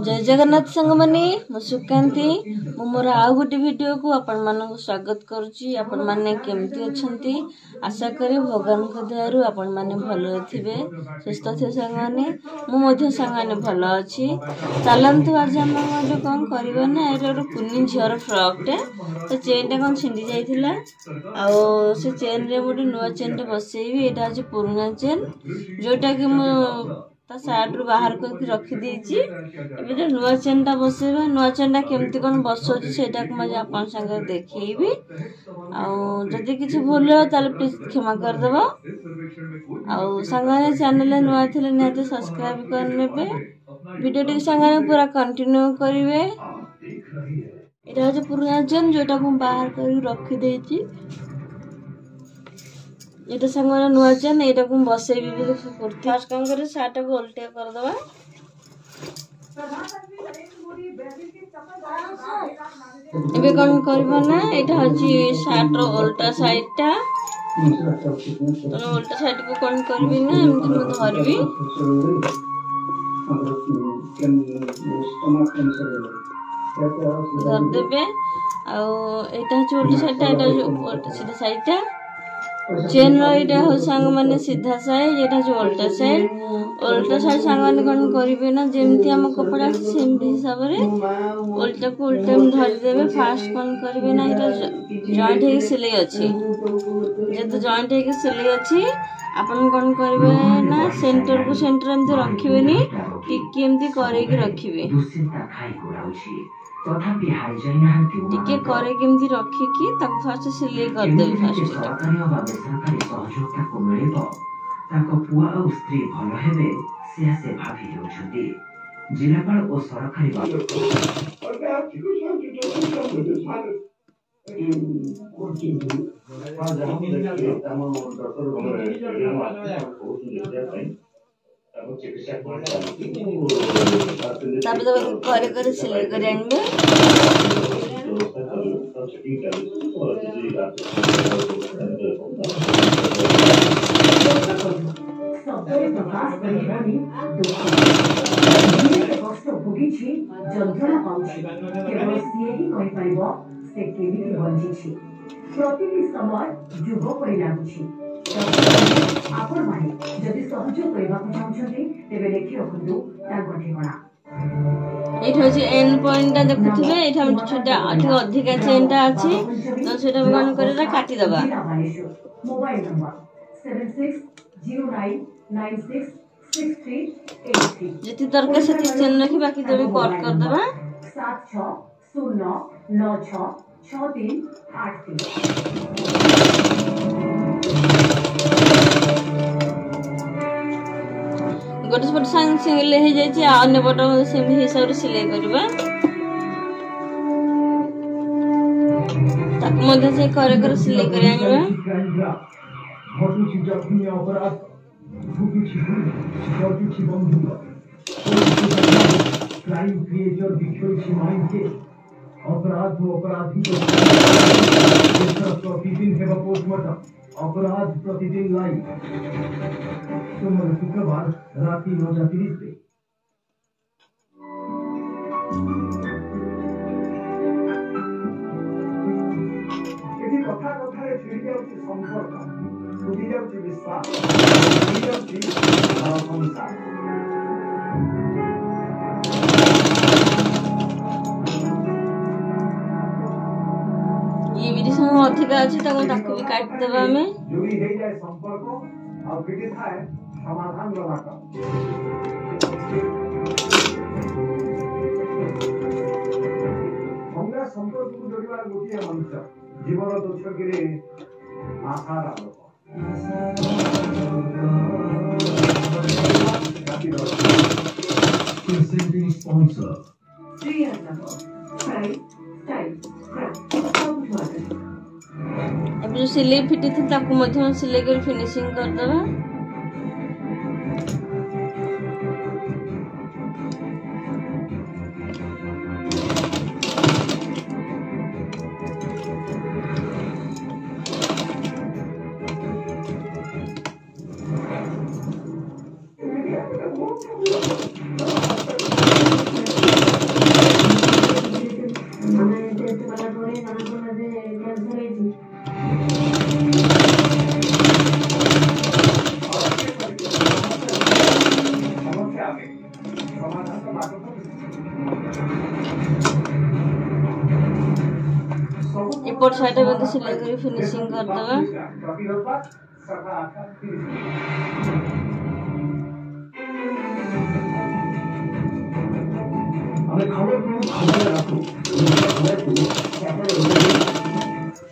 जय जगन्नाथ संग माने मु सुकांती मु मोर आउ गोटे वीडियो को आपण मानक स्वागत करूची। आपण माने केमती अछंती आशा करी भगवान को दयारु आपण माने भलो थिबे सुस्थ थे संग माने मु मध्ये संग माने भलो अछि। चलंतु आज हम मध्ये कोन करबा ना एटा रो कुनी झियर फ्रॉक टे तो चेन टा कोन छिंडी जाइथिला आ से चेन रे मोटे नुवा चेन टे बसेबी। एटा अछि पुराना चेन जोटा कि मु ता साइड रो बाहर करके रखी देछि। एबे जे नुवा चेन टा बसेबा नुवा चेन टा केमती कोन बसोछि सेटा को मजे आपन संग देखैबी। आ जदि किछि भूल हो ताले प्लीज क्षमा कर देबो। आ संगने चैनल नुवा थिले नेते सब्सक्राइब कर नेबे वीडियो टी संगने पूरा कंटिन्यू करिवे। एटा जे पुराना चेन जोटा को बाहर कर रखी देछि। एटा संगने नुवा चेन एटा को बसेबी भी कुर्ती आज काम करे साटा को उल्टे कर दबा। एबे कोन करबा ना एटा हची साट रो उल्टा साइड टा तो उल्टा साइड को कोन करबी ना एमति म धरबी धर देबे। आ एटा हची उल्टा साइड टा एटा उल्टा सीधा साइड टा चेन रो एटा हो संग माने सीधा साइड एटा जो उल्टा साइड संग माने कोन करिवे ना जेमति हम कपड़ा सेम हिसाब रे उल्टा को उल्टा में धर देबे। फास्ट कोन करिवे ना एटा जॉइंट हे सिलाई अछि जे तो जॉइंट हे सिलाई अछि अपन कोन करिवे ना सेंटर को सेंटर में रखिबेनी टिके एमति करे के रखिबे तथापि हाइजाई नहांती टिके करे केमती रखी की तक फास्ट सिलाई कर दे। फास्ट सरकारी व बेसरकारी सहयोग को मिलिबो ताको पुआ और स्त्री भलो हेबे से भाभी होछथि। जिलापाल और सरकारी तापर तो करे करे सिलाई करे आनबे। सबरे प्रकाश परिहानी कष्ट भोगी जंत्रणा पाउछि केवल सिए ही कहि पाइबो से केमिति बंची छी। प्रतिदिन समय जुग परि लागुछि आपण माने जदि सहयोग करबा को चाहछथि तेबे लेखि रखंतु ताको ठिकाना एठो जे एंड पॉइंट ता देखुथिबे एठा हम छोटा अधिक अधिक चेन ता अछि तो सेटा कोन करे काटी दबा। मोबाइल नंबर 7609966383 जति दरकार से चेन रखी बाकी तबे कट कर दबा 76096383 गोटे पट संग सिंगल हे जाय छी अन्य पट सेम हिसाब रे सिलाई करबा तक मध्य से करे करे सिलाई करे आनिबा। घटुछि जखनी अपराध भुगुछि घटुछि बंधु क्राइम क्रिएटर बिखोछि माइंड के अपराध को अपराधी को प्रतिदिन हेबा पोस्टमार्टम अपराध प्रतिदिन लाइव सोमवार शुक्रवार राति 9:30 पे एठी कथा कथा रे छिड़ी जाउछि संपर्क टूटी जाउछि विश्वास टूटी जाउछि संसार। ये विधि समय अधिक अछि ताको भी काट देबा में जोड़ी हे जाय संपर्क और विधि थाए समाधान रवाका हमरा संपर्क को जोड़ीबार गोटिए मंत्र जीवन दोषगिरे आशा राखो presenting sponsor अब जो सिलाई फिटी थी ताको मध्य सिलाई कर फिनिशिंग कर दबा। एपट साइड में सिलाई कर फिनिशिंग कर दबा।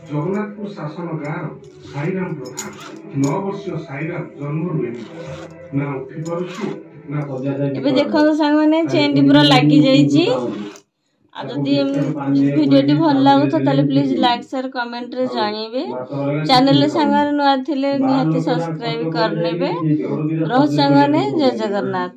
जगन्नाथपुर शासन गाँव साईराम प्रधान 9 वर्षीय साईराम जन्म हुए ना उठी पारुछु ना एबे देखो संग माने चेन पूरा लागी जाईची। आ जदि वीडियोटी भल लागो तो ताले प्लीज लाइक शेयर कमेंट रे जानिबे। चैनल संगार नुआ थिले निहाती सब्सक्राइब करनेबे। रह संगाने जय जगन्नाथ।